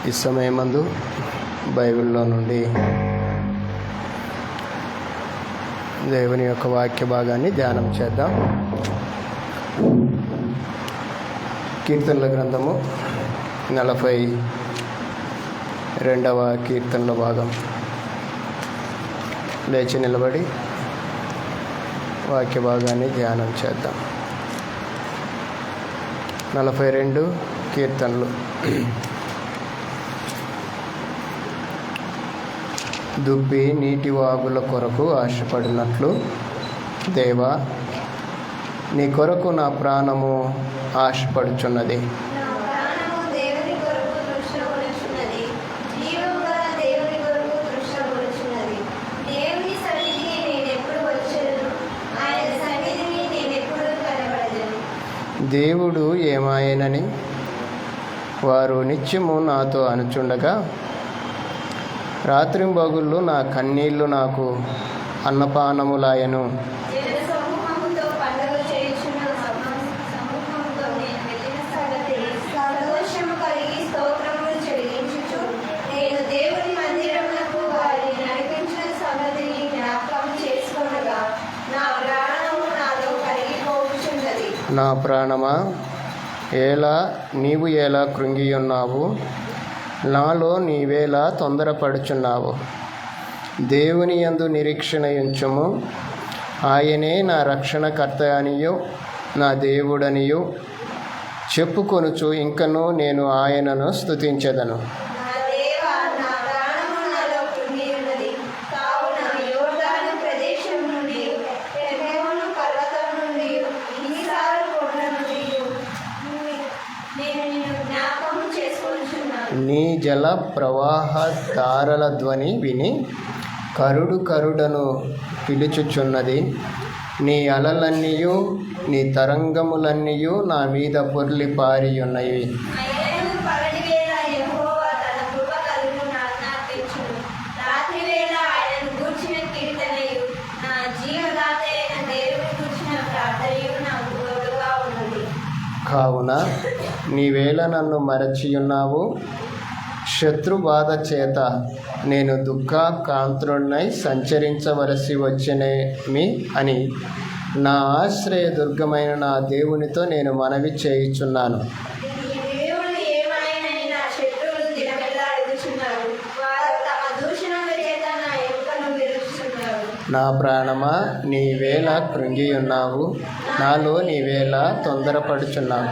ఈ సమయమందు బైబిల్లో నుండి దేవుని యొక్క వాక్య భాగాన్ని ధ్యానం చేద్దాం. కీర్తనల గ్రంథము 42వ కీర్తనల భాగం. లేచి నిలబడి వాక్య భాగాన్ని ధ్యానం చేద్దాం. 42 కీర్తనలు. దుబ్బి నీటి వాగుల కొరకు ఆశపడినట్లు, దేవా, నీ కొరకు నా ప్రాణము ఆశపడుచున్నది. దేవుడు ఏమాయనని వారు నిత్యము నాతో అనుచుండగా, రాత్రింబగుళ్ళు నా కన్నీళ్లు నాకు అన్నపానములాయను. నా ప్రాణమా, నీవు ఎలా కృంగియున్నావు? నాలో నీవేలా తొందరపడుచున్నావు? దేవుని యందు నిరీక్షణ ఉంచుము. ఆయనే నా రక్షణకర్త అనియు నా దేవుడనియు చెప్పుకొనుచు ఇంకనూ నేను ఆయనను స్తుతించెదను. నీ జల ప్రవాహ ధారల ధ్వని విని కరుడను పిలుచుచున్నది. నీ అలలన్నీయు నీ తరంగములన్నీయు నా మీద పొర్లి పారి ఉన్నవి. కావున నీవేళ నన్ను మరచియున్నావు. శత్రుబాధ చేత నేను దుఃఖాకాంతుడనై సంచరించవలసి వచ్చినేమి అని నా ఆశ్రయదుర్గమైన నా దేవునితో నేను మనవి చేయుచున్నాను. నా ప్రాణమా, నీవేళ కృంగియున్నావు? నాలో నీవేళ తొందరపడుచున్నావు?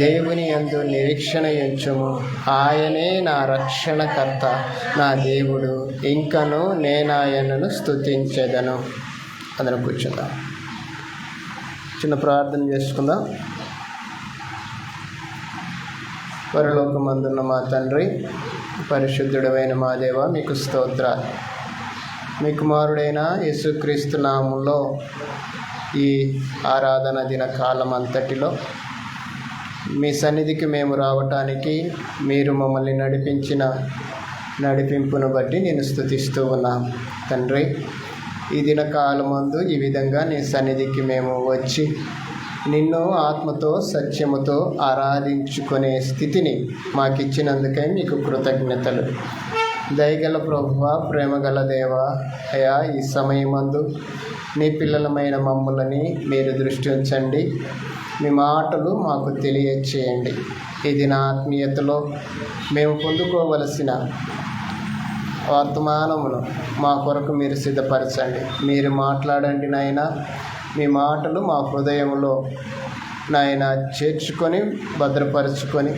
దేవుని యందు నిరీక్షణ ఉంచుము. ఆయనే నా రక్షణకర్త, నా దేవుడు, ఇంకను నేనాయనను స్తుతించెదను. అందరం కూర్చుందాం. చిన్న ప్రార్థన చేసుకుందాం. పరలోకమందున్న మా తండ్రి, పరిశుద్ధుడైన మా దేవ, మీకు స్తోత్రాలు. మీ కుమారుడైన యేసుక్రీస్తు నామములో ఈ ఆరాధన దిన కాలం అంతటిలో మీ సన్నిధికి మేము రావటానికి మీరు మమ్మల్ని నడిపింపును బట్టి నేను స్తుతిస్తూ ఉన్నాం. తండ్రి, ఈ దిన కాలమందు ఈ విధంగా నీ సన్నిధికి మేము వచ్చి నిన్ను ఆత్మతో సత్యముతో ఆరాధించుకునే స్థితిని మాకిచ్చినందుకై మీకు కృతజ్ఞతలు. దయగల ప్రభువా, ప్రేమగల దేవా, అయా, ఈ సమయమందు నీ పిల్లలమైన మమ్ములని మీరు దృష్టి ఉంచండి. మీ మాటలు మాకు తెలియచేయండి. ఇది నా ఆత్మీయతలో మేము పొందుకోవలసిన వర్తమానమును మా కొరకు మీరు సిద్ధపరచండి. మీరు మాట్లాడండి నాయనా. మీ మాటలు మా హృదయంలో నాయనా చేర్చుకొని భద్రపరుచుకొని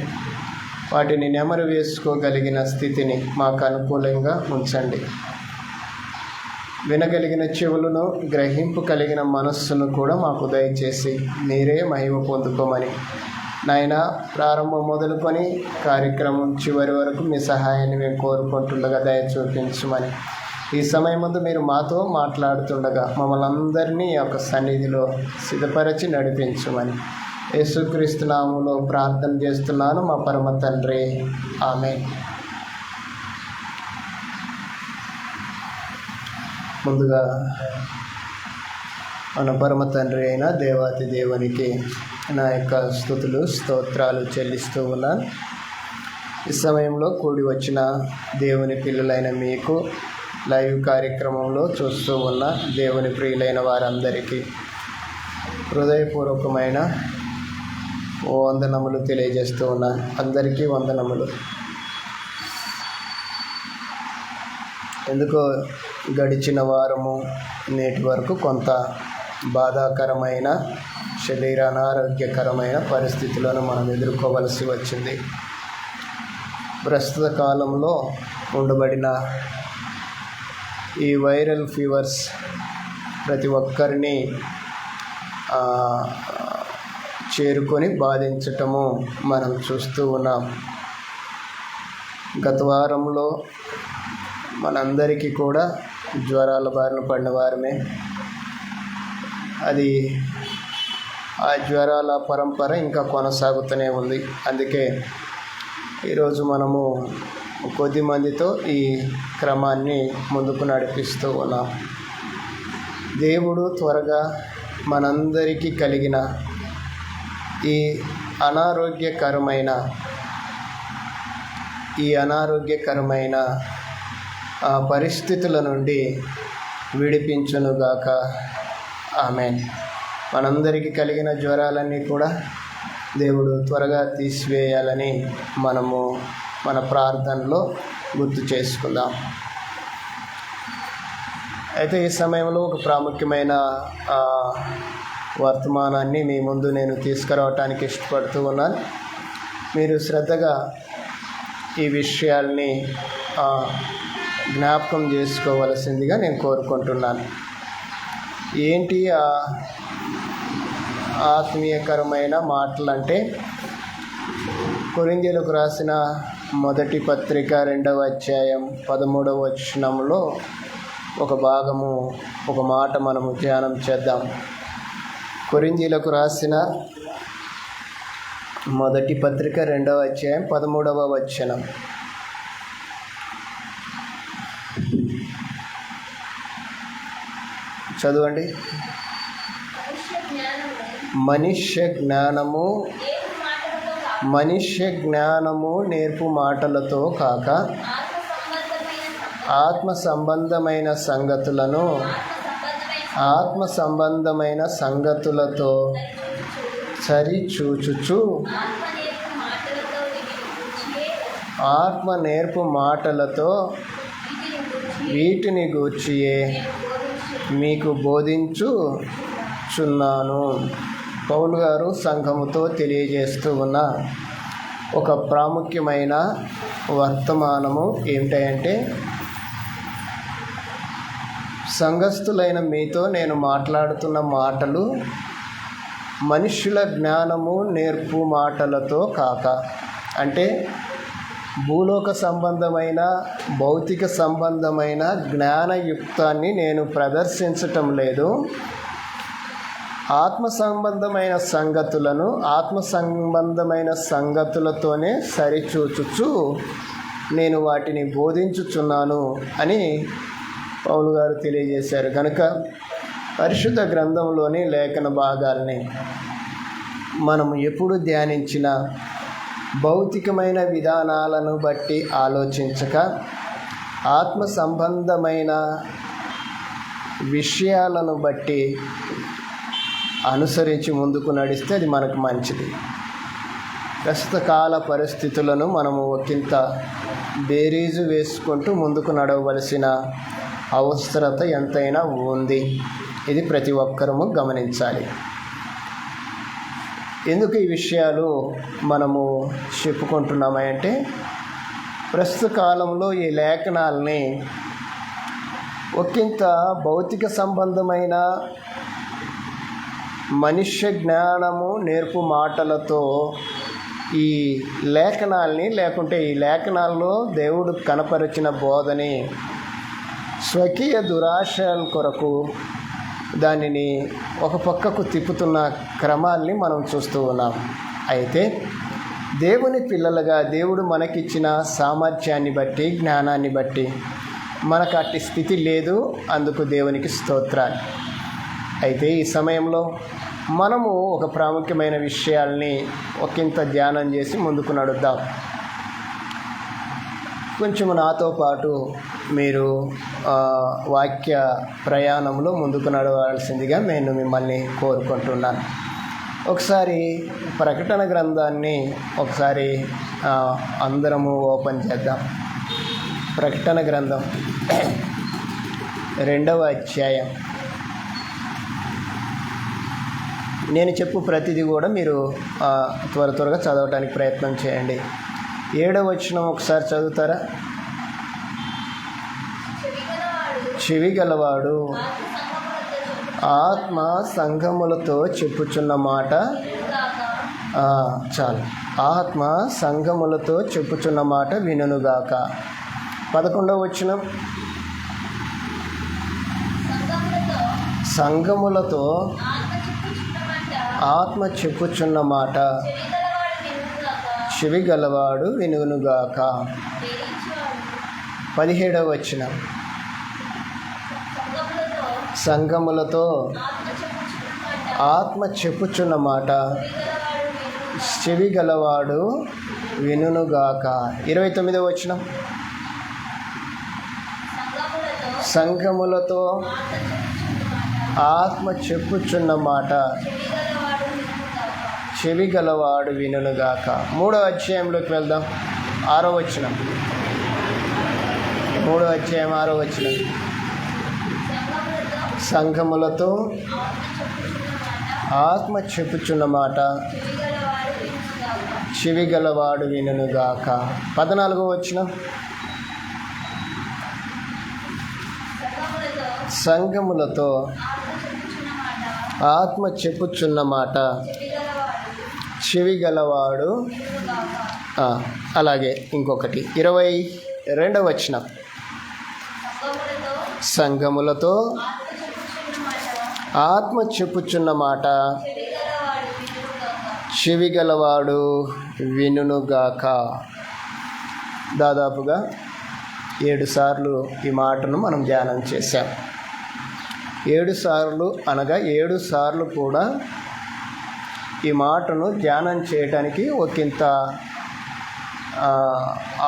వాటిని నెమరు వేసుకోగలిగిన స్థితిని మాకు అనుకూలంగా ఉంచండి. వినగలిగిన చెవులను, గ్రహింపు కలిగిన మనస్సును కూడా మాకు దయచేసి మీరే మహిమ పొందుకోమని నాయనా, ప్రారంభం మొదలుకొని కార్యక్రమం చివరి వరకు మీ సహాయాన్ని మేము కోరుకుంటుండగా దయ చూపించమని, ఈ సమయం ముందు మీరు మాతో మాట్లాడుతుండగా మమ్మల్ని అందరినీ యొక్క సన్నిధిలో సిద్ధపరచి నడిపించమని యేసుక్రీస్తు నామములో ప్రార్థన చేస్తున్నాను మా పరమ తండ్రి. ఆమేన్. ముందుగా మన పరమ తండ్రి అయిన దేవాతి దేవునికి నా యొక్క స్తుతులు స్తోత్రాలు చెల్లిస్తూ ఉన్నాను. ఈ సమయంలో కూడి వచ్చిన దేవుని పిల్లలైన మీకు, లైవ్ కార్యక్రమంలో చూస్తూ ఉన్న దేవుని ప్రియులైన వారందరికీ హృదయపూర్వకమైన వందనములు తెలియజేస్తూ ఉన్నాను. అందరికీ వందనములు. ఎందుకో గడిచిన వారము నేటి వరకు కొంత బాధాకరమైన, శరీర అనారోగ్యకరమైన పరిస్థితులను మనం ఎదుర్కోవలసి వచ్చింది. ప్రస్తుత కాలంలో ఉండబడిన ఈ వైరల్ ఫీవర్స్ ప్రతి ఒక్కరిని చేరుకొని బాధించటము మనం చూస్తూ ఉన్నాం. గత వారంలో మనందరికీ కూడా జ్వరాల బారిన పడిన వారమే. అది ఆ జ్వరాల పరంపర ఇంకా కొనసాగుతూనే ఉంది. అందుకే ఈరోజు మనము కొద్ది మందితో ఈ క్రమాన్ని ముందుకు నడిపిస్తూ ఉన్నాం. దేవుడు త్వరగా మనందరికీ కలిగిన ఈ అనారోగ్యకరమైన పరిస్థితుల నుండి విడిపించునుగాక. ఆమేన్. మనందరికీ కలిగిన జ్వరాలన్నీ కూడా దేవుడు త్వరగా తీసివేయాలని మనము మన ప్రార్థనలో గుర్తు చేసుకుందాం. అయితే ఈ సమయంలో ఒక ప్రాముఖ్యమైన వర్తమానాన్ని మీ ముందు నేను తీసుకురావటానికి ఇష్టపడుతూ ఉన్నాను. మీరు శ్రద్ధగా ఈ విషయాల్ని జ్ఞాపకం చేసుకోవలసిందిగా నేను కోరుకుంటున్నాను. ఏంటి ఆత్మీయకరమైన మాటలు అంటే, కొరింథీయులకు రాసిన మొదటి పత్రిక 2వ అధ్యాయం 13వ వచనంలో ఒక మాట మనము ధ్యానం చేద్దాం. కొరింథీయులకు రాసిన మొదటి పత్రిక 2వ అధ్యాయం 13వ వచనం. చదవండి. మనుష్య జ్ఞానము నేర్పు మాటలతో కాక ఆత్మ సంబంధమైన సంగతులతో సరిచూచుచు ఆత్మ నేర్పు మాటలతో వీటిని గూర్చియే మీకు బోధించుచున్నాను. పౌలు గారు సంఘముతో తెలియజేస్తూ ఉన్న ఒక ప్రాముఖ్యమైన వర్తమానము ఏమిటంటే, సంఘస్థులైన మీతో నేను మాట్లాడుతున్న మాటలు మనుష్యుల జ్ఞానము నేర్పు మాటలతో కాక, అంటే భూలోక సంబంధమైన, భౌతిక సంబంధమైన జ్ఞానయుక్తాన్ని నేను ప్రదర్శించటం లేదు. ఆత్మ సంబంధమైన సంగతులతోనే సరిచూచుచు నేను వాటిని బోధించుచున్నాను అని పౌలు గారు తెలియజేశారు. కనుక పరిశుద్ధ గ్రంథంలోని లేఖన భాగాల్ని మనము ఎప్పుడు ధ్యానించినా భౌతికమైన విధానాలను బట్టి ఆలోచించక, ఆత్మ సంబంధమైన విషయాలను బట్టి అనుసరించి ముందుకు నడిస్తే అది మనకు మంచిది. ప్రస్తుత కాల పరిస్థితులను మనము ఒకంత బేరీజు వేసుకుంటూ ముందుకు నడవలసిన అవసరత ఎంతైనా ఉంది. ఇది ప్రతి ఒక్కరము గమనించాలి. ఎందుకు ఈ విషయాలు మనము చెప్పుకుంటున్నామంటే, ప్రస్తుత కాలంలో ఈ లేఖనాల్ని ఒకంత భౌతిక సంబంధమైన మనుష్య జ్ఞానము నేర్పు మాటలతో ఈ లేఖనాల్లో దేవుడు కనపరిచిన బోధని స్వకీయ దురాశల కొరకు దానిని ఒక పక్కకు తిప్పుతున్న క్రమాల్ని మనం చూస్తూ ఉన్నాం. అయితే దేవుని పిల్లలుగా దేవుడు మనకిచ్చిన సామర్థ్యాన్ని బట్టి, జ్ఞానాన్ని బట్టి మనకు అట్టి స్థితి లేదు. అందుకు దేవునికి స్తోత్రాలు. అయితే ఈ సమయంలో మనము ఒక ప్రాముఖ్యమైన విషయాల్ని ఒకంత ధ్యానం చేసి ముందుకు నడుద్దాం. కొంచెం నాతో పాటు మీరు వాక్య ప్రయాణంలో ముందుకు నడవాల్సిందిగా నేను మిమ్మల్ని కోరుకుంటున్నాను. ఒకసారి ప్రకటన గ్రంథాన్ని ఒకసారి అందరము ఓపెన్ చేద్దాం. ప్రకటన గ్రంథం 2వ అధ్యాయం. నేను చెప్పు ప్రతిదీ కూడా మీరు త్వరగా చదవడానికి ప్రయత్నం చేయండి. 7వ వచనం ఒకసారి చదువుతారా? చెవి గలవాడు ఆత్మ సంఘములతో చెప్పుచున్న మాట చాలు. ఆత్మ సంఘములతో చెప్పుచున్న మాట వినుగాక. 11వ వచనం, సంఘములతో ఆత్మ చెప్పుచున్న మాట చెవి గలవాడు వినుగాక. 17వ వచనం, సంఘములతో ఆత్మ చెప్పుచున్న మాట చెవి గలవాడు వినుగాక. 29వ వచనం, సంఘములతో ఆత్మ చెప్పుచున్న మాట చెవి గలవాడు వినుగాక. 3వ అధ్యాయంలోకి వెళ్దాం. 6వ వచనం, 3వ అధ్యాయం 6వ వచనం, సంఘములతో ఆత్మ చెప్పుచున్న మాట చెవి గలవాడు వినుగాక. 14వ వచనం, సంఘములతో ఆత్మ చెప్పుచున్న మాట చెవి గలవాడు. అలాగే ఇంకొకటి 22వ వచనం, సంఘములతో ఆత్మ చెప్పుచున్న మాట చెవి గలవాడు వినుగాక. దాదాపుగా 7 సార్లు ఈ మాటను మనం ధ్యానం చేశాం. 7 సార్లు అనగా 7 సార్లు కూడా ఈ మాటను ధ్యానం చేయడానికి ఒకంత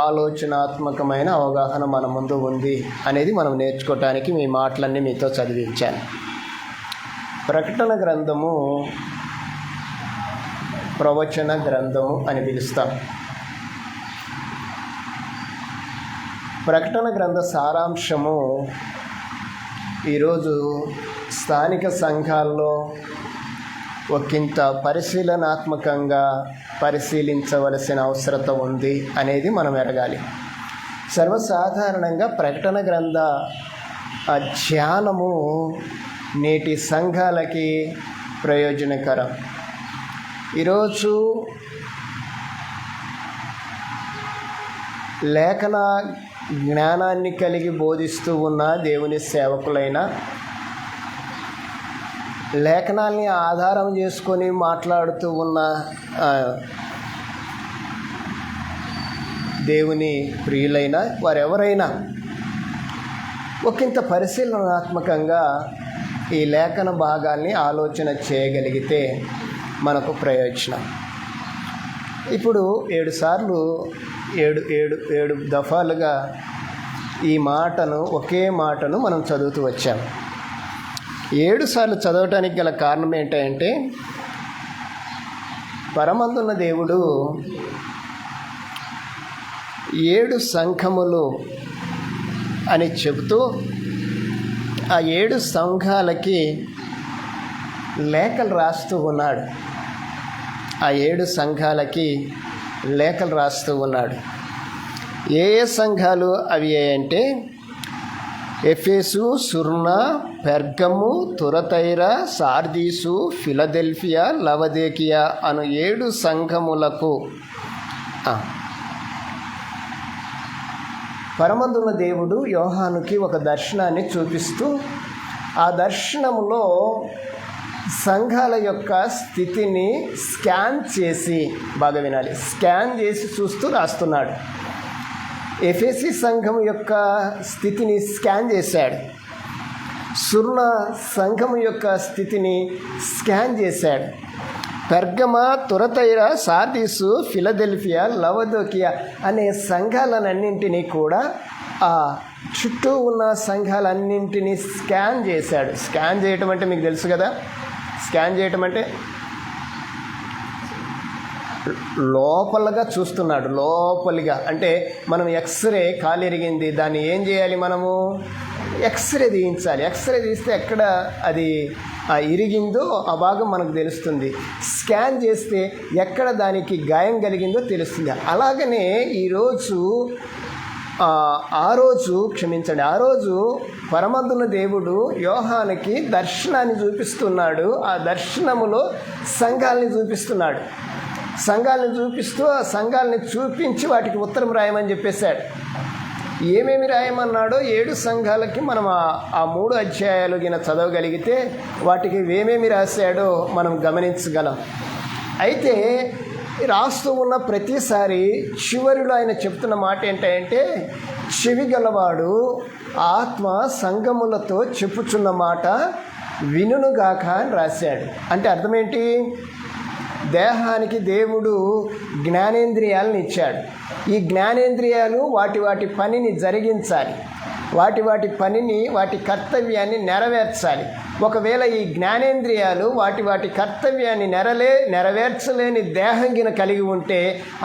ఆలోచనాత్మకమైన అవగాహన మన ముందు ఉంది అనేది మనం నేర్చుకోవటానికి మీ మాటలన్నీ మీతో చదివించాను. ప్రకటన గ్రంథము ప్రవచన గ్రంథము అని పిలుస్తాం. ప్రకటన గ్రంథ సారాంశము ఈరోజు స్థానిక సంఘాల్లో ఒకంత పరిశీలనాత్మకంగా పరిశీలించవలసిన అవసరత ఉంది అనేది మనం ఎరగాలి. సర్వసాధారణంగా ప్రకటన గ్రంథ ధ్యానము నేటి సంఘాలకి ప్రయోజనకరం. ఈరోజు లేఖన జ్ఞానాన్ని కలిగి బోధిస్తూ ఉన్న దేవుని సేవకులైన, లేఖనాల్ని ఆధారం చేసుకొని మాట్లాడుతూ ఉన్న దేవుని ప్రియులైన వారెవరైనా ఒకంత పరిశీలనాత్మకంగా ఈ లేఖన భాగాల్ని ఆలోచన చేయగలిగితే మనకు ప్రయోజనం. ఇప్పుడు 7 సార్లు 7 దఫాలుగా ఈ మాటను, ఒకే మాటను మనం చదువుతూ వచ్చాం. 7 సార్లు చదవటానికి గల కారణం ఏంటంటే, పరమందున్న దేవుడు 7 సంఘములు అని చెబుతూ ఆ 7 సంఘాలకి లేఖలు రాస్తూ ఉన్నాడు. ఆ 7 సంఘాలకి లేఖలు రాస్తూ ఉన్నాడు. ఏ సంఘాలు అవి అంటే ఎఫెసు, సుర్ణ, పెర్గము, తురతైర, సార్దీసు, ఫిలదెల్ఫియా, లవదేకియా అను 7 సంఘములకు పరమందున్న దేవుడు యోహానుకి ఒక దర్శనాన్ని చూపిస్తూ ఆ దర్శనములో సంఘాల యొక్క స్థితిని స్కాన్ చేసి, బాగా వినాలి, స్కాన్ చేసి చూస్తూ రాస్తున్నాడు. ఎఫెసీ సంఘం యొక్క స్థితిని స్కాన్ చేశాడు. సుర్ణ సంఘం యొక్క స్థితిని స్కాన్ చేశాడు. పెర్గమ, తురతైర, సార్దీసు, ఫిలదెల్ఫియా, లవదోకియా అనే సంఘాలన్నింటినీ కూడా ఆ చుట్టూ ఉన్న సంఘాలన్నింటినీ స్కాన్ చేశాడు. స్కాన్ చేయటం అంటే మీకు తెలుసు కదా, స్కాన్ చేయటం అంటే లోపలగా చూస్తున్నాడు. లోపలిగా అంటే మనం ఎక్స్రే కాలు ఎరిగింది, దాన్ని ఏం చేయాలి, మనము ఎక్స్రే తీయించాలి. ఎక్స్రే తీస్తే ఎక్కడ అది ఇరిగిందో ఆ భాగం మనకు తెలుస్తుంది. స్కాన్ చేస్తే ఎక్కడ దానికి గాయం కలిగిందో తెలుస్తుంది. అలాగనే ఆ రోజు పరమందున దేవుడు యోహానుకి దర్శనాన్ని చూపిస్తున్నాడు. ఆ దర్శనములో సంఘాలని చూపిస్తున్నాడు. సంఘాలను చూపిస్తూ ఆ సంఘాలని చూపించి వాటికి ఉత్తరం రాయమని చెప్పేశాడు. ఏమేమి రాయమన్నాడో 7 సంఘాలకి మనం ఆ 3 అధ్యాయాలు గిన చదవగలిగితే వాటికి ఏమేమి రాశాడో మనం గమనించగలం. అయితే రాస్తూ ఉన్న ప్రతిసారి చివరిలో ఆయన చెప్తున్న మాట ఏంటంటే, చెవి గలవాడు ఆత్మ సంఘములతో చెప్పుచున్న మాట వినుగాక అని రాశాడు. అంటే అర్థమేంటి? దేహానికి దేవుడు జ్ఞానేంద్రియాలను ఇచ్చాడు. ఈ జ్ఞానేంద్రియాలు వాటి పనిని జరిగించాలి, వాటి పనిని, వాటి కర్తవ్యాన్ని నెరవేర్చాలి. ఒకవేళ ఈ జ్ఞానేంద్రియాలు వాటి కర్తవ్యాన్ని నెరవేర్చలేని దేహం గిన కలిగి ఉంటే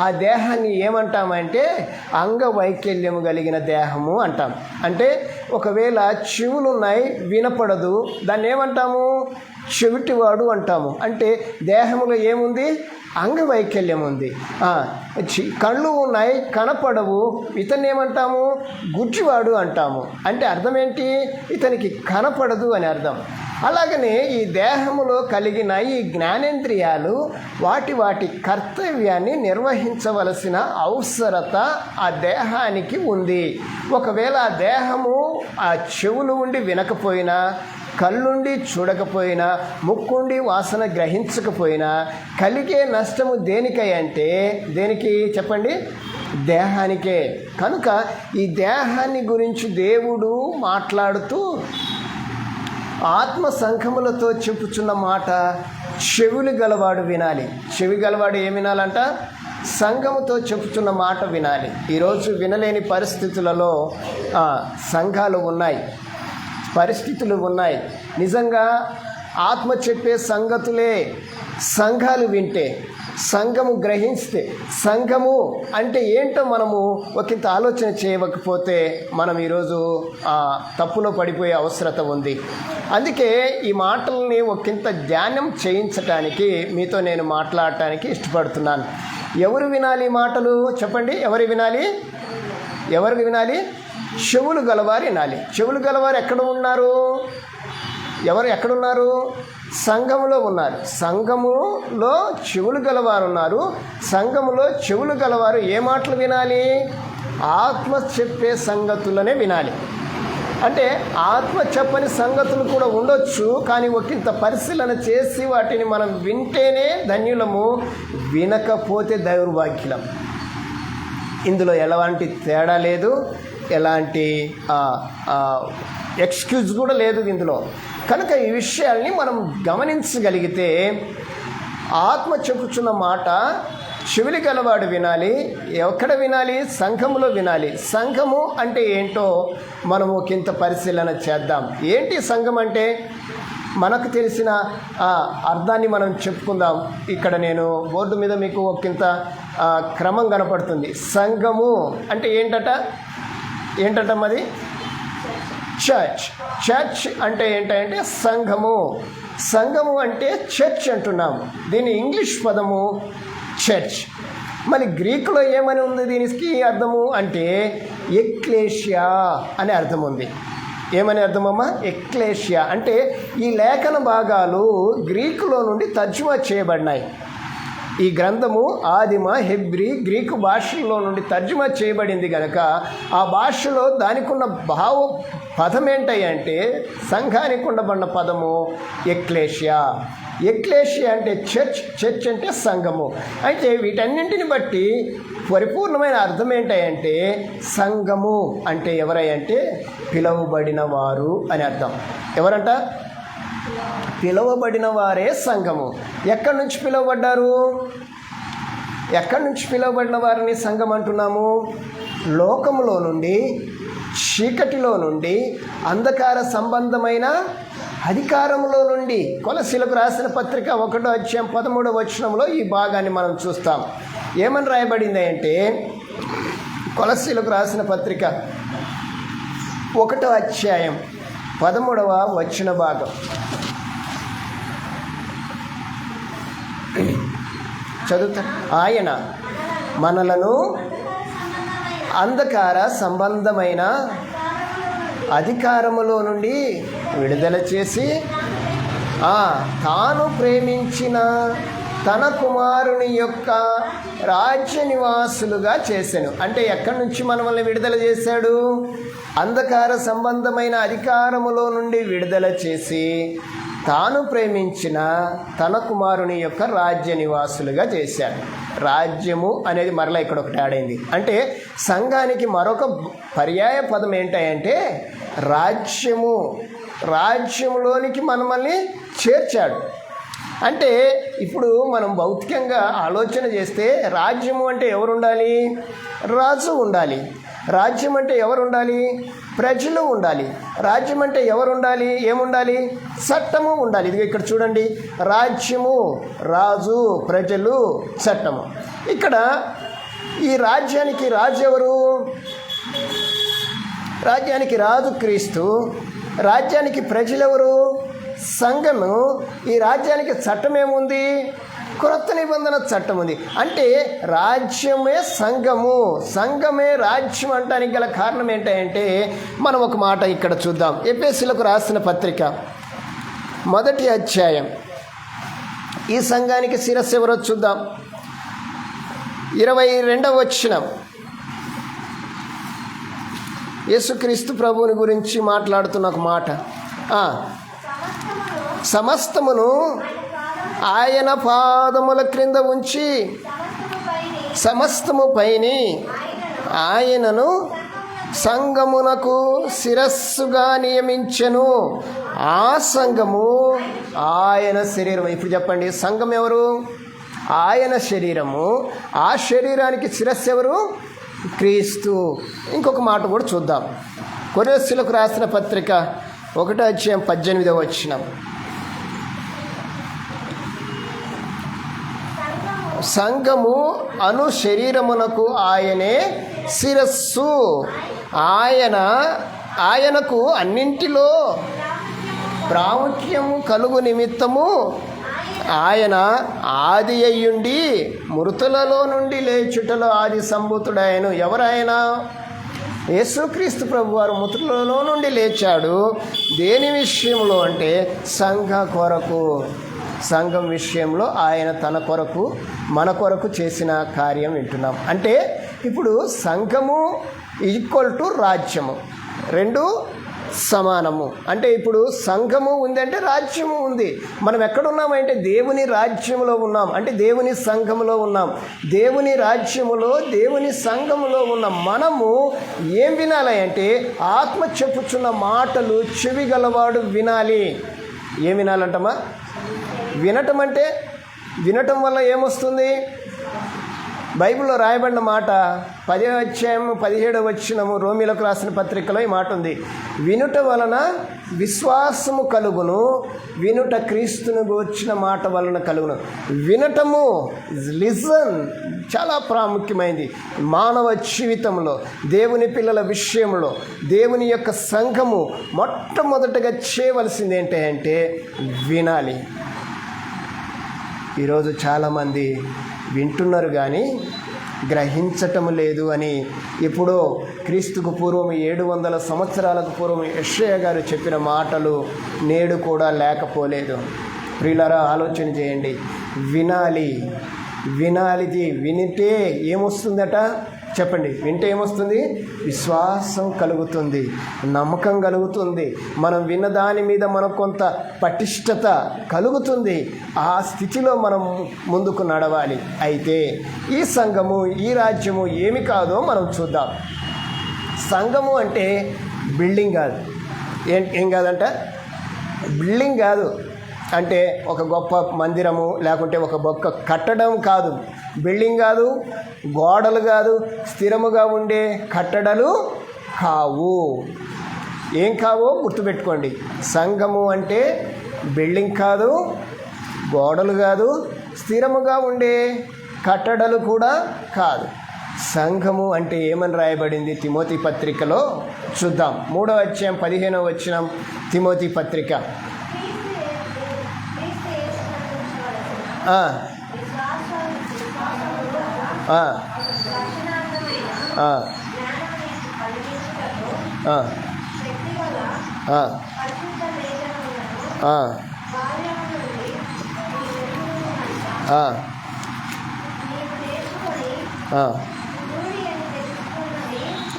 ఆ దేహాన్ని ఏమంటామంటే అంగవైకల్యము కలిగిన దేహము అంటాం. అంటే ఒకవేళ చెవులున్నాయి వినపడదు, దాన్ని ఏమంటాము? చెవిటివాడు అంటాము. అంటే దేహంలో ఏముంది? అంగవైకల్యం ఉంది. కళ్ళు ఉన్నాయి కనపడవు, ఇతన్ని ఏమంటాము? గుడ్డివాడు అంటాము. అంటే అర్థం ఏంటి? ఇతనికి కనపడదు అని అర్థం. అలాగనే ఈ దేహములో కలిగిన ఈ జ్ఞానేంద్రియాలు వాటి కర్తవ్యాన్ని నిర్వహించవలసిన అవసరత ఆ దేహానికి ఉంది. ఒకవేళ ఆ దేహము ఆ చెవులు ఉండి వినకపోయినా, కళ్ళుండి చూడకపోయినా, ముక్కుండి వాసన గ్రహించకపోయినా కలిగే నష్టము దేనికై అంటే, దేనికి చెప్పండి? దేహానికే. కనుక ఈ దేహాన్ని గురించి దేవుడు మాట్లాడుతూ ఆత్మ సంఘములతో చెప్పుచున్న మాట చెవులు గలవాడు వినాలి. చెవి గలవాడు ఏం వినాలంట? సంఘముతో చెప్పుచున్న మాట వినాలి. ఈరోజు వినలేని పరిస్థితులలో సంఘాలు ఉన్నాయి, పరిస్థితులు ఉన్నాయి. నిజంగా ఆత్మ చెప్పే సంగతులే సంఘాలు వింటే, సంఘము గ్రహిస్తే, సంఘము అంటే ఏంటో మనము ఒకంత ఆలోచన చేయకపోతే మనం ఈరోజు తప్పులో పడిపోయే అవసరత ఉంది. అందుకే ఈ మాటల్ని ఒకంత ధ్యానం చేయించటానికి మీతో నేను మాట్లాడటానికి ఇష్టపడుతున్నాను. ఎవరు వినాలి మాటలు? చెప్పండి, ఎవరు వినాలి? ఎవరికి వినాలి? చెవులు గలవారు వినాలి. చెవులు గలవారు ఎక్కడ ఉన్నారు? ఎక్కడున్నారు? సంఘములో ఉన్నారు. సంఘములో చెవులు గలవారు ఉన్నారు. సంఘములో చెవులు గలవారు ఏ మాటలు వినాలి? ఆత్మ చెప్పే సంగతులనే వినాలి. అంటే ఆత్మ చెప్పని సంగతులు కూడా ఉండొచ్చు, కానీ ఒకంత పరిశీలన చేసి వాటిని మనం వింటేనే ధన్యులము, వినకపోతే దౌర్భాగ్యులం. ఇందులో ఎలాంటి తేడా లేదు, ఎలాంటి ఎక్స్క్యూజ్ కూడా లేదు ఇందులో. కనుక ఈ విషయాల్ని మనం గమనించగలిగితే ఆత్మ చెప్పుచున్న మాట చెవులు గలవాడు వినాలి. ఎక్కడ వినాలి? సంఘములో వినాలి. సంఘము అంటే ఏంటో మనం ఒకంత పరిశీలన చేద్దాం. ఏంటి సంఘం అంటే? మనకు తెలిసిన అర్థాన్ని మనం చెప్పుకుందాం. ఇక్కడ నేను బోర్డు మీద మీకు ఒకంత క్రమం కనపడుతుంది. సంఘము అంటే ఏంటట మరి? చర్చ్ అంటే ఏంటంటే సంఘము. సంఘము అంటే చర్చ్ అంటున్నాము. దీని ఇంగ్లీష్ పదము చర్చ్. మరి గ్రీకులో ఏమని ఉంది దీనికి అర్థము అంటే ఎక్లేషియా అనే అర్థం ఉంది. ఏమని అర్థమమ్మా? ఎక్లేషియా. అంటే ఈ లేఖన భాగాలు గ్రీకులో నుండి తర్జుమా చేయబడినాయి. ఈ గ్రంథము ఆదిమ, హెబ్రీ, గ్రీకు భాషల్లో నుండి తర్జుమా చేయబడింది కనుక ఆ భాషలో దానికి ఉన్న పదం ఏంటంటే సంఘానికి ఉండబడిన పదము ఎక్లేషియా. ఎక్లేషియా అంటే చర్చ్ అంటే సంఘము. అయితే వీటన్నింటిని బట్టి పరిపూర్ణమైన అర్థం ఏంటంటే సంఘము అంటే ఎవరంటే పిలువబడిన వారు అని అర్థం. ఎవరంట? పిలువబడిన వారే సంఘము. ఎక్కడి నుంచి పిలువబడ్డారు? ఎక్కడి నుంచి పిలువబడిన వారిని సంఘం అంటున్నాము? లోకములో నుండి, చీకటిలో నుండి, అంధకార సంబంధమైన అధికారంలో నుండి. కొలసీలకు రాసిన పత్రిక 1:13 ఈ భాగాన్ని మనం చూస్తాం. ఏమని రాయబడింది అంటే, కొలసీలకు రాసిన పత్రిక 1:13 భాగం చదువుతా. ఆయన మనలను అంధకార సంబంధమైన అధికారములో నుండి విడుదల చేసి తాను ప్రేమించిన తన కుమారుని యొక్క రాజ్య నివాసులుగా చేశాను. అంటే ఎక్కడి నుంచి మనల్ని విడుదల చేశాడు? అంధకార సంబంధమైన అధికారములో నుండి విడుదల చేసి తాను ప్రేమించిన తన కుమారుని యొక్క రాజ్య నివాసులుగా చేశాడు. రాజ్యము అనేది మరలా ఇక్కడ ఒకటి ఆడైంది. అంటే సంఘానికి మరొక పర్యాయ పదం ఏంటంటే రాజ్యము. రాజ్యములోనికి మనల్ని చేర్చాడు. అంటే ఇప్పుడు మనం భౌతికంగా ఆలోచన చేస్తే రాజ్యము అంటే ఎవరు ఉండాలి? రాజు ఉండాలి. రాజ్యం అంటే ఎవరు ఉండాలి? ప్రజలు ఉండాలి. రాజ్యం అంటే ఎవరు ఉండాలి? ఏముండాలి? చట్టము ఉండాలి. ఇది ఇక్కడ చూడండి, రాజ్యము, రాజు, ప్రజలు, చట్టము. ఇక్కడ ఈ రాజ్యానికి రాజు ఎవరు? రాజ్యానికి రాజు క్రీస్తు. రాజ్యానికి ప్రజలెవరు? సంఘము. ఈ రాజ్యానికి చట్టం ఏముంది? క్రొత్త నిబంధన చట్టం ఉంది. అంటే రాజ్యమే సంఘము, సంఘమే రాజ్యం అంటానికి గల కారణం ఏంటంటే మనం ఒక మాట ఇక్కడ చూద్దాం. ఎఫెసీయులకు రాసిన పత్రిక 1వ అధ్యాయం. ఈ సంఘానికి శిరస్సు ఎవరో చూద్దాం. 22వ వచనం. యేసుక్రీస్తు ప్రభువుని గురించి మాట్లాడుతున్న ఒక మాట. సమస్తమును ఆయన పాదముల క్రింద ఉంచి సమస్తము పైని ఆయనను సంఘమునకు శిరస్సుగా నియమించెను. ఆ సంఘము ఆయన శరీరం. ఇప్పుడు చెప్పండి, సంఘం ఎవరు? ఆయన శరీరము. ఆ శరీరానికి శిరస్సు ఎవరు? క్రీస్తు. ఇంకొక మాట కూడా చూద్దాం. కొరింథీయులకు రాసిన పత్రిక 1:18 సంఘము అను శరీరమునకు ఆయనే శిరస్సు. ఆయనకు అన్నింటిలో ప్రాముఖ్యము కలుగు నిమిత్తము ఆయన ఆది అయ్యుండి మృతులలో నుండి లేచుటలో ఆది సంభూతుడాయను. ఎవరాయన? యేసుక్రీస్తు ప్రభువారు మృతులలో నుండి లేచాడు. దేని విషయంలో అంటే సంఘ కొరకు. సంఘం విషయంలో ఆయన తన కొరకు, మన కొరకు చేసిన కార్యం వింటున్నాం. అంటే ఇప్పుడు సంఘము ఈక్వల్ టు రాజ్యము, రెండు సమానము. అంటే ఇప్పుడు సంఘము ఉంది అంటే రాజ్యము ఉంది. మనం ఎక్కడున్నామంటే దేవుని రాజ్యములో ఉన్నాం. అంటే దేవుని సంఘములో ఉన్నాం. దేవుని రాజ్యములో, దేవుని సంఘములో ఉన్న మనము ఏం వినాలి అంటే ఆత్మ చెప్పుచున్న మాటలు చెవి గలవాడు వినాలి. ఏం వినాలంటమా? వినటం అంటే వినటం వల్ల ఏమొస్తుంది? బైబిల్లో రాయబడిన మాట 10వ అధ్యాయం 17వ వచనం రోమీలకు రాసిన పత్రికలో ఈ మాట ఉంది. వినుట వలన విశ్వాసము కలుగును, వినుట క్రీస్తును గూర్చిన మాట వలన కలుగును. వినటము, లిజన్, చాలా ప్రాముఖ్యమైనది మానవ జీవితంలో. దేవుని పిల్లల విషయంలో దేవుని యొక్క సంఘము మొట్టమొదటగా చేయవలసింది ఏంటంటే వినాలి. ఈరోజు చాలామంది వింటున్నారు కానీ గ్రహించటం లేదు అని ఎప్పుడో క్రీస్తుకు పూర్వం 700 సంవత్సరాలకు పూర్వం యెషయా గారు చెప్పిన మాటలు నేడు కూడా లేకపోలేదు. ప్రియులారా, ఆలోచన చేయండి. వినాలిది. వినితే ఏమొస్తుందట చెప్పండి? వింటే ఏమొస్తుంది? విశ్వాసం కలుగుతుంది, నమ్మకం కలుగుతుంది, మనం విన్న దాని మీద మనకు కొంత పటిష్టత కలుగుతుంది. ఆ స్థితిలో మనం ముందుకు నడవాలి. అయితే ఈ సంఘము, ఈ రాజ్యము ఏమి కాదో మనం చూద్దాం. సంఘము అంటే బిల్డింగ్ కాదు. ఏం కాదంట? బిల్డింగ్ కాదు, అంటే ఒక గొప్ప మందిరము లేకుంటే ఒక గొప్ప కట్టడం కాదు, బిల్డింగ్ కాదు, గోడలు కాదు, స్థిరముగా ఉండే కట్టడలు కావు. ఏం కావో గుర్తుపెట్టుకోండి. సంఘము అంటే బిల్డింగ్ కాదు, గోడలు కాదు, స్థిరముగా ఉండే కట్టడలు కూడా కాదు. సంఘము అంటే ఏమని రాయబడింది తిమోతి పత్రికలో చూద్దాం. 3వ అధ్యాయం 15వ వచనం తిమోతి పత్రిక.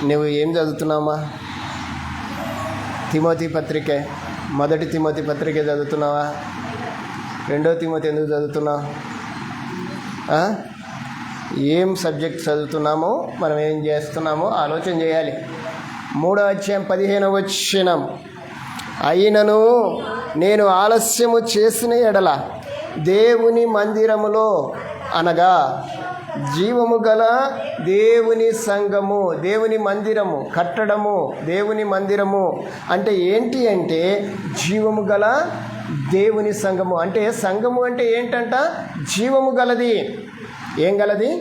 నువ్వు ఏం చదువుతున్నావా? తిమోతి పత్రికే, 1 తిమోతి పత్రికే చదువుతున్నావా? 2వ తిమోతి ఎందుకు చదువుతున్నావు? ఏం సబ్జెక్ట్ చదువుతున్నామో మనం ఏం చేస్తున్నామో ఆలోచన చేయాలి. 3వ అధ్యాయం 15వ వచనం, అయినను నేను ఆలస్యము చేసిన ఎడల దేవుని మందిరములో, అనగా జీవము గల దేవుని సంఘము, దేవుని మందిరము కట్టడము, దేవుని మందిరము అంటే ఏంటి అంటే జీవము గల దేవుని సంఘము. అంటే సంఘము అంటే ఏంటంట? జీవము గలది. ఏం గలది?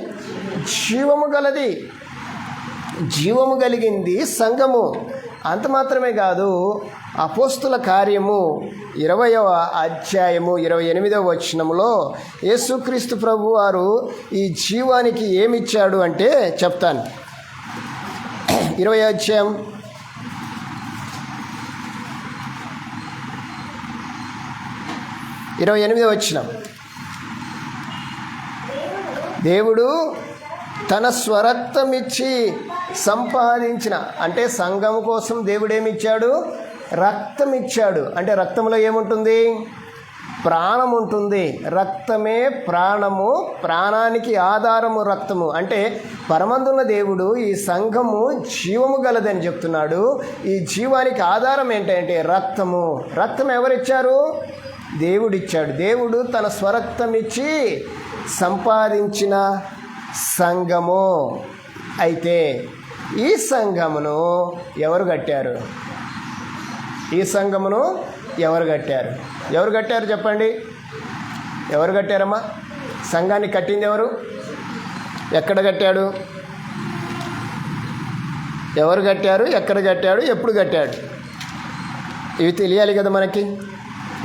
జీవము గలది. జీవము కలిగింది సంఘము. అంత మాత్రమే కాదు, అపోస్తుల కార్యము 20వ అధ్యాయము 28వ వచనములో యేసుక్రీస్తు ప్రభు వారు ఈ జీవానికి ఏమిచ్చాడు అంటే చెప్తాను. 20వ అధ్యాయం 28వ వచనం, దేవుడు తన స్వరక్తమిచ్చి సంపాదించిన, అంటే సంఘం కోసం దేవుడు ఏమిచ్చాడు? రక్తం ఇచ్చాడు. అంటే రక్తంలో ఏముంటుంది? ప్రాణం ఉంటుంది. రక్తమే ప్రాణము, ప్రాణానికి ఆధారము రక్తము. అంటే పరమందున్న దేవుడు ఈ సంఘము జీవము గలదని చెప్తున్నాడు. ఈ జీవానికి ఆధారం ఏంటంటే రక్తము. రక్తం ఎవరిచ్చారు? దేవుడిచ్చాడు. దేవుడు తన స్వరక్తం ఇచ్చి సంపాదించిన సంఘము. అయితే ఈ సంఘమును ఎవరు కట్టారు? ఈ సంఘమును ఎవరు కట్టారు? ఎవరు కట్టారు చెప్పండి? ఎవరు కట్టారమ్మా? సంఘాన్ని కట్టింది ఎవరు? ఎక్కడ కట్టాడు? ఎవరు కట్టారు? ఎక్కడ కట్టాడు? ఎప్పుడు కట్టాడు? ఇవి తెలియాలి కదా మనకి.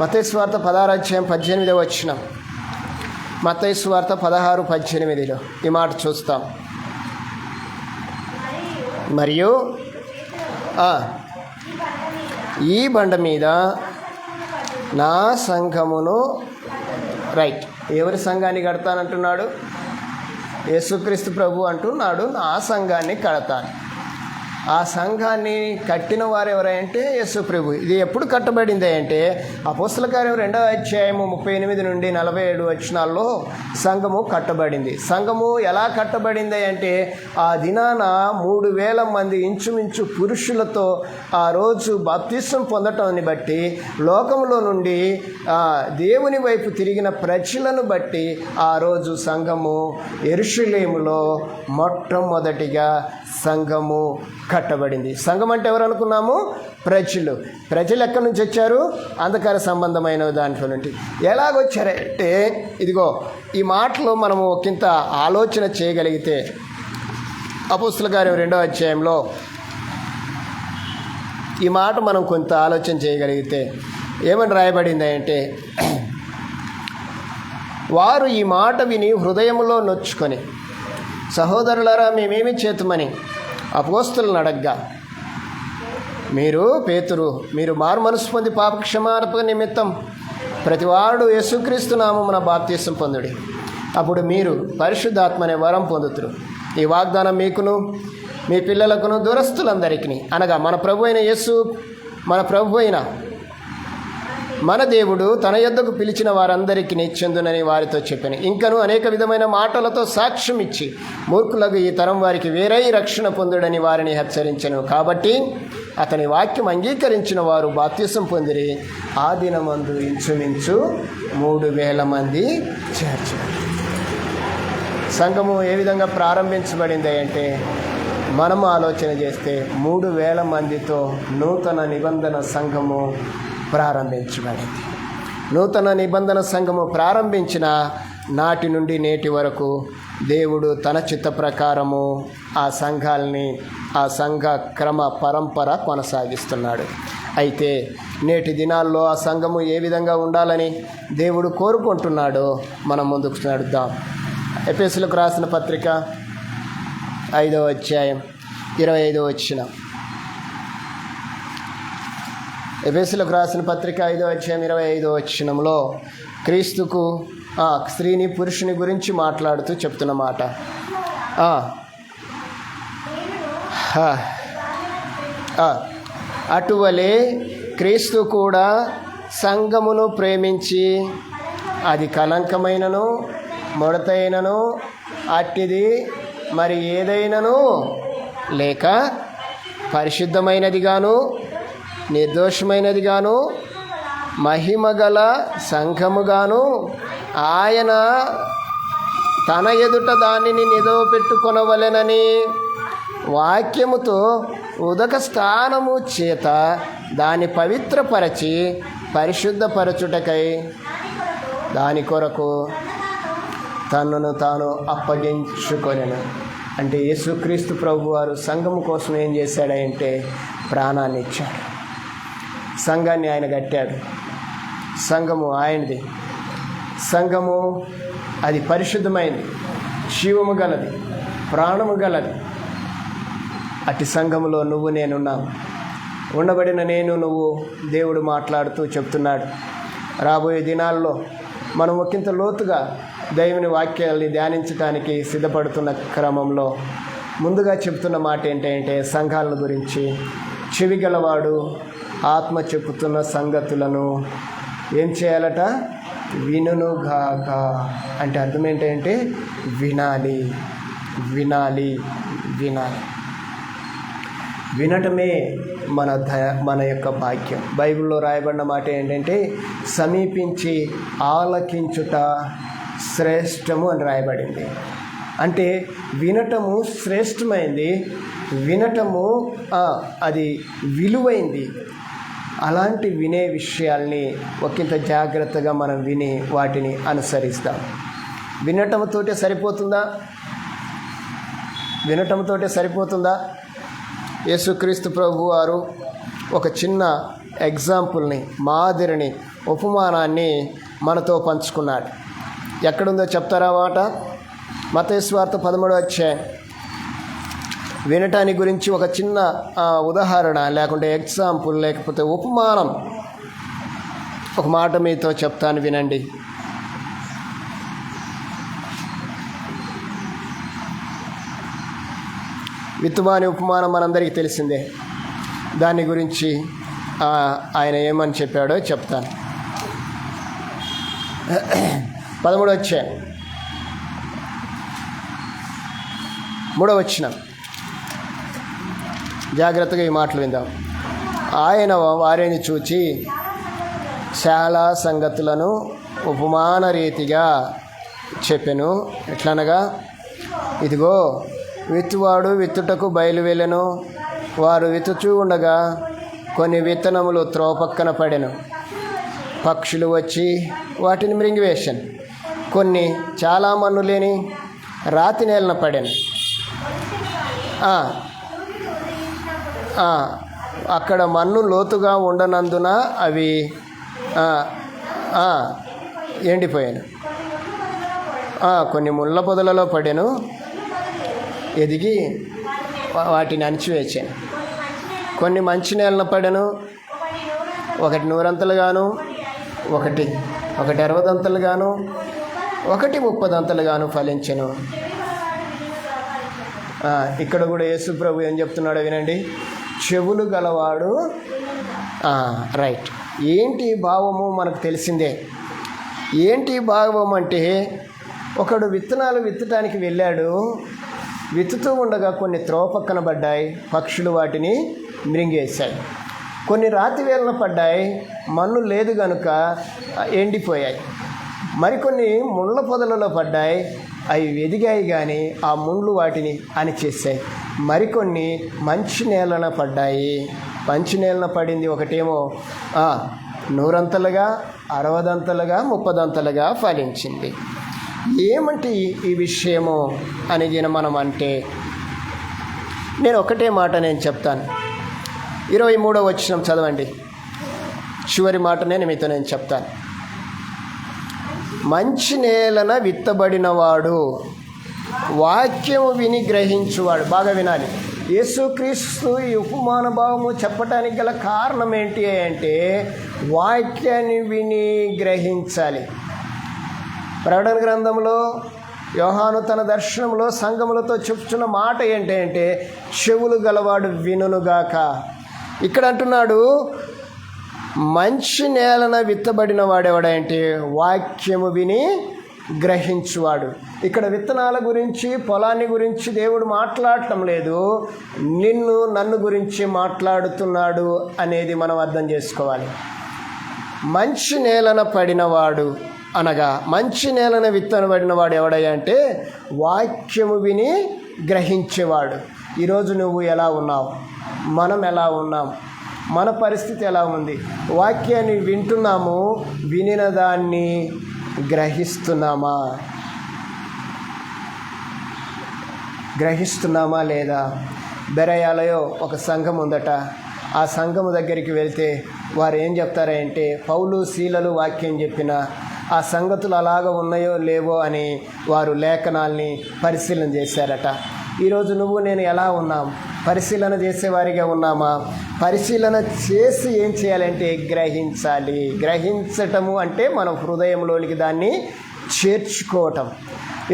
మత్తయి సువార్త 16వ అధ్యాయం 18వ వచనం, మత్తయి సువార్త 16:18 ఈ మాట చూస్తాం. మరియు ఈ బండ మీద నా సంఘమును, రైట్, ఎవరి సంఘాన్ని కడతానంటున్నాడు? యేసుక్రీస్తు ప్రభు అంటున్నాడు, నా సంఘాన్ని కడతాను. ఆ సంఘాన్ని కట్టిన వారు ఎవరంటే యేసు ప్రభు. ఇది ఎప్పుడు కట్టబడింది అంటే అపోస్తల కార్యం 2వ అధ్యాయము 38 నుండి 47 వచనాల్లో సంఘము కట్టబడింది. సంఘము ఎలా కట్టబడింది అంటే ఆ దినాన 3000 మంది ఇంచుమించు పురుషులతో ఆ రోజు బాప్తిసం పొందటాన్ని బట్టి, లోకంలో నుండి దేవుని వైపు తిరిగిన ప్రజలను బట్టి ఆ రోజు సంఘము యెరూషలేములో మొట్టమొదటిగా సంఘము కట్టబడింది. సంఘం అంటే ఎవరు అనుకున్నాము? ప్రజలు. ప్రజలు ఎక్కడి నుంచి వచ్చారు? అంధకార సంబంధమైన దాంట్లో నుండి. ఎలాగొచ్చారంటే ఇదిగో ఈ మాటలో మనము ఒకంత ఆలోచన చేయగలిగితే, అపోస్తల కార్యం 2వ అధ్యాయంలో ఈ మాట మనం కొంత ఆలోచన చేయగలిగితే ఏమని రాయబడింది అంటే, వారు ఈ మాట విని హృదయంలో నొచ్చుకొని, సహోదరులారా మేమేమి చేతుమని అపోస్తలుని అడగ్గా, మీరు మారు మనసు పొంది పాప క్షమాపణ నిమిత్తం ప్రతివాడు యేసుక్రీస్తు నామమున బాప్తిసం పొందుడి, అప్పుడు మీరు పరిశుద్ధాత్మనే వరం పొందుతురు. ఈ వాగ్దానం మీకును మీ పిల్లలకును దూరస్తులందరికీ, అనగా మన ప్రభు అయిన యేసు, మన ప్రభు అయిన మన దేవుడు తన యొద్దకు పిలిచిన వారందరికీ చెందునని వారితో చెప్పాను. ఇంకను అనేక విధమైన మాటలతో సాక్ష్యం ఇచ్చి మూర్ఖులకు ఈ తరం వారికి వేరై రక్షణ పొందుడని వారిని హెచ్చరించెను. కాబట్టి అతని వాక్యం అంగీకరించిన వారు బాప్తిసం పొందిరి. ఆ దినమందు ఇంచుమించు 3,000 మంది చేర్చారు. సంఘము ఏ విధంగా ప్రారంభించబడింది అంటే, మనము ఆలోచన చేస్తే 3,000 మందితో నూతన నిబంధన సంఘము ప్రారంభించబడింది. నూతన నిబంధన సంఘము ప్రారంభించిన నాటి నుండి నేటి వరకు దేవుడు తన చిత్త ప్రకారము ఆ సంఘాలని, ఆ సంఘ క్రమ పరంపర కొనసాగిస్తున్నాడు. అయితే నేటి దినాల్లో ఆ సంఘము ఏ విధంగా ఉండాలని దేవుడు కోరుకుంటున్నాడో మనం ముందుకు నడుద్దాం. ఎఫెసీయులకు రాసిన పత్రిక 5వ అధ్యాయం 25వ వచనం. ఎఫెసీయులకు రాసిన పత్రిక 5వ అధ్యాయం 25వ వచనంలో క్రీస్తుకు స్త్రీని పురుషుని గురించి మాట్లాడుతూ చెప్తున్న మాట. అటువలే క్రీస్తు కూడా సంఘమును ప్రేమించి అది కళంకమైనను ముడతైనను అట్టిది మరి ఏదైనను లేక పరిశుద్ధమైనదిగాను నిర్దోషమైనదిగాను మహిమగల సంఘముగాను ఆయన తన ఎదుట దానిని నిలవపెట్టుకొనవలెనని వాక్యముతో ఉదక స్థానము చేత దాన్ని పవిత్రపరచి పరిశుద్ధపరచుటకై దాని కొరకు తనను తాను అప్పగించుకొనెను. అంటే యేసుక్రీస్తు ప్రభు వారు సంఘము కోసం ఏం చేశాడంటే ప్రాణాన్ని ఇచ్చాడు. సంఘాన్ని ఆయన కట్టాడు. సంఘము ఆయనది. సంఘము అది పరిశుద్ధమైనది, జీవము గలది, ప్రాణము గలది. అటు సంఘములో నువ్వు నేనున్నాను. ఉండబడిన నేను నువ్వు దేవుడు మాట్లాడుతూ చెప్తున్నాడు. రాబోయే దినాల్లో మనం ఒకంత లోతుగా దేవుని వాక్యాల్ని ధ్యానించడానికి సిద్ధపడుతున్న క్రమంలో ముందుగా చెప్తున్న మాట ఏంటంటే, సంఘాలను గురించి చెవి గలవాడు ఆత్మ చెప్పుతున్న సంగతులను ఏం చేయాలట? వినుగాక. అంటే అర్థం ఏంటంటే వినాలి, వినాలి, వినాలి. వినటమే మన యొక్క భాగ్యం. బైబిల్లో రాయబడిన మాట ఏంటంటే సమీపించి ఆలకించుట శ్రేష్టము అని రాయబడింది. అంటే వినటము శ్రేష్టమైంది, వినటము అది విలువైంది. అలాంటి వినే విషయాల్ని ఒకంత జాగ్రత్తగా మనం విని వాటిని అనుసరిస్తాం. వినటంతోటే సరిపోతుందా? వినటంతోటే సరిపోతుందా? యేసుక్రీస్తు ప్రభు వారు ఒక చిన్న ఎగ్జాంపుల్ని, మాదిరిని, ఉపమానాన్ని మనతో పంచుకున్నాడు. ఎక్కడుందో చెప్తారా మాట? మత్తయి సువార్త 13వ అధ్యాయం. వినటానికి గురించి ఒక చిన్న ఉదాహరణ, లేకుంటే ఎగ్జాంపుల్, లేకపోతే ఉపమానం, ఒక మాట మీతో చెప్తాను, వినండి. విత్తువాని ఉపమానం మనందరికీ తెలిసిందే. దాని గురించి ఆయన ఏమని చెప్పాడో చెప్తాను. 13వ అధ్యాయం 3వ వచనం. జాగ్రత్తగా ఈ మాటలు విందాం. ఆయన వారిని చూచి చాలా సంగతులను ఉపమాన రీతిగా చెప్పెను. ఎట్లనగా, ఇదిగో విత్తువాడు విత్తుటకు బయలువెళ్ళెను. వారు విత్తుచూ ఉండగా కొన్ని విత్తనములు త్రోపక్కన పడెను. పక్షులు వచ్చి వాటిని మృంగివేశాను. కొన్ని చాలా మన్ను లేని రాతి నేలన పడాను. అక్కడ మన్ను లోతుగా ఉండనందున అవి ఎండిపోయాను. కొన్ని ముళ్ళ పొదలలో పడాను, ఎదిగి వాటిని అణిచివేశాను. కొన్ని మంచి నేలన పడాను, ఒకటి 100 ఒకటి 60 ఒకటి 30 ఫలించెను. ఇక్కడ కూడా యేసు ప్రభు ఏం చెప్తున్నాడో వినండి. చెవులు గలవాడు, రైట్. ఏంటి భావము మనకు తెలిసిందే. ఏంటి భావం అంటే, ఒకడు విత్తనాలు విత్తడానికి వెళ్ళాడు. విత్తుతూ ఉండగా కొన్ని త్రోవ పక్కన పడ్డాయి, పక్షులు వాటిని మృంగేశాయి. కొన్ని రాతి వేలన పడ్డాయి, మన్ను లేదు కనుక ఎండిపోయాయి. మరికొన్ని ముళ్ళ పొదలలో పడ్డాయి, అవి ఎదిగాయి కానీ ఆ ముళ్ళు వాటిని అణిచేసాయి. మరికొన్ని మంచి నేలన పడ్డాయి. మంచి నేలన పడింది ఒకటేమో 100 60 30 ఫలించింది. ఏమంటే ఈ విషయము అని మనం అంటే, నేను ఒకటే మాట నేను చెప్తాను. 23వ వచనం చదవండి. చివరి మాట నేను చెప్తాను. మంచి నేలన విత్తబడినవాడు వాక్యము విని గ్రహించువాడు. బాగా వినాలి. యేసుక్రీస్తు ఈ ఉపమాన భావము చెప్పడానికి గల కారణం ఏంటి అంటే, వాక్యాన్ని విని గ్రహించాలి. ప్రకటన గ్రంథంలో యోహాను తన దర్శనంలో సంఘములతో చెప్తున్న మాట ఏంటంటే, చెవులు గలవాడు వినుగాక. ఇక్కడ అంటున్నాడు, మంచి నేలన విత్తబడిన వాడెవడంటే వాక్యము విని గ్రహించువాడు. ఇక్కడ విత్తనాల గురించి, పొలాన్ని గురించి దేవుడు మాట్లాడటం లేదు, నన్ను గురించి మాట్లాడుతున్నాడు అనేది మనం అర్థం చేసుకోవాలి. మంచి నేలన పడినవాడు అనగా మంచి నేలన విత్తనబడినవాడు ఎవడయ్యా అంటే వాక్యము విని గ్రహించేవాడు. ఈరోజు నువ్వు ఎలా ఉన్నావు? మనం ఎలా ఉన్నాం? మన పరిస్థితి ఎలా ఉంది? వాక్యాన్ని వింటున్నాము, వినిన దాన్ని గ్రహిస్తున్నామా లేదా? బెరయాలయో ఒక సంఘం ఉందట. ఆ సంఘము దగ్గరికి వెళ్తే వారు ఏం చెప్తారంటే, పౌలు శీలలు వాక్యం చెప్పిన ఆ సంగతులు అలాగ ఉన్నాయో లేవో అని వారు లేఖనాల్ని పరిశీలన చేశారట. ఈరోజు నువ్వు నేను ఎలా ఉన్నాం? పరిశీలన చేసేవారిగా ఉన్నామా? పరిశీలన చేసి ఏం చేయాలంటే గ్రహించాలి. గ్రహించటము అంటే మనం హృదయంలోనికి దాన్ని చేర్చుకోవటం.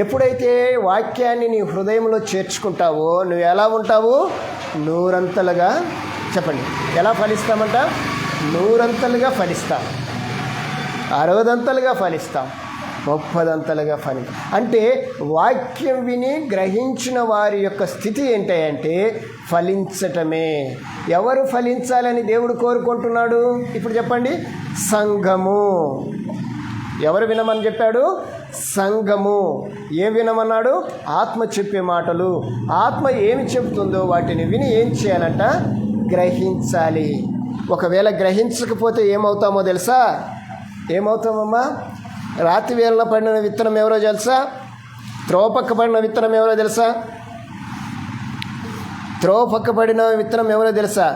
ఎప్పుడైతే వాక్యాన్ని నీ హృదయంలో చేర్చుకుంటావో నువ్వు ఎలా ఉంటావు? 100 చెప్పండి, ఎలా ఫలిస్తామంట? 100 ఫలిస్తాం, 60 ఫలిస్తాం, 30 ఫలి. అంటే వాక్యం విని గ్రహించిన వారి యొక్క స్థితి ఏంటంటే ఫలించటమే. ఎవరు ఫలించాలని దేవుడు కోరుకుంటున్నాడు? ఇప్పుడు చెప్పండి. సంఘము. ఎవరు వినమని చెప్పాడు? సంఘము. ఏం వినమన్నాడు? ఆత్మ చెప్పే మాటలు. ఆత్మ ఏమి చెబుతుందో వాటిని విని ఏం చేయాలంట? గ్రహించాలి. ఒకవేళ గ్రహించకపోతే ఏమవుతామో తెలుసా? ఏమవుతామమ్మా? రాతి వేళన పడిన విత్తనం ఎవరో తెలుసా? త్రోవ పక్క పడిన విత్తనం ఎవరో తెలుసా? త్రోవ పక్క పడిన విత్తనం ఎవరో తెలుసా?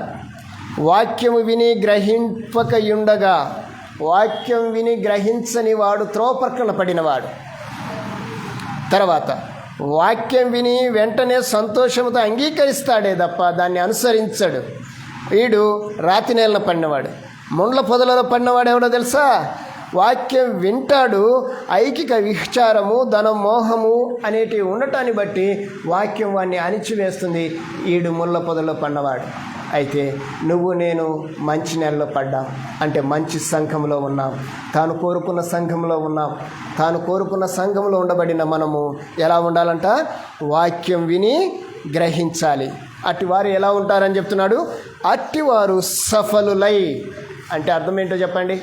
వాక్యము విని గ్రహింపకయుండగా, వాక్యం విని గ్రహించని వాడు త్రోవ పక్కన పడినవాడు. తర్వాత వాక్యం విని వెంటనే సంతోషంతో అంగీకరిస్తాడే తప్ప దాన్ని అనుసరించడు. వీడు రాతి నేలన పడినవాడు. ముండ్ల పొదలలో పడినవాడు ఎవడో తెలుసా? వాక్యం వింటాడు, ఐకిక విచారము, ధనం, మోహము అనేటివి ఉండటాన్ని బట్టి వాక్యం వాడిని అణిచివేస్తుంది. ఈడు ముళ్ళ పొదలో పడినవాడు. అయితే నువ్వు నేను మంచి నెలలో పడ్డాం అంటే మంచి సంఘంలో ఉన్నాం, తాను కోరుకున్న సంఘంలో ఉన్నాం. తాను కోరుకున్న సంఘంలో ఉండబడిన మనము ఎలా ఉండాలంట? వాక్యం విని గ్రహించాలి. అట్టివారు ఎలా ఉంటారని చెప్తున్నాడు? అట్టివారు సఫలులై. అంటే అర్థం ఏంటో చెప్పండి.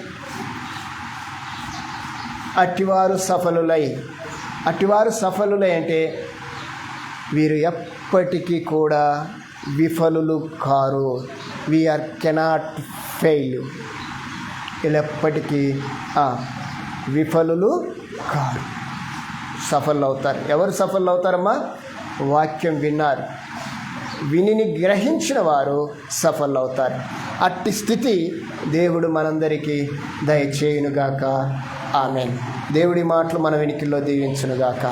అట్టివారు సఫలులై. అట్టివారు సఫలులై అంటే వీరు ఎప్పటికీ కూడా విఫలులు కారు. We are cannot fail. వీళ్ళు ఎప్పటికీ విఫలులు కారు, సఫలు అవుతారు. ఎవరు సఫలు అవుతారమ్మా? వాక్యం విన్నారు, విని గ్రహించిన వారు సఫలు అవుతారు. అట్టి స్థితి దేవుడు మనందరికీ దయచేయునుగాక. ఆమేన్. దేవుడి మాటలు మన వెనుకల్లో దీవించునుగాక.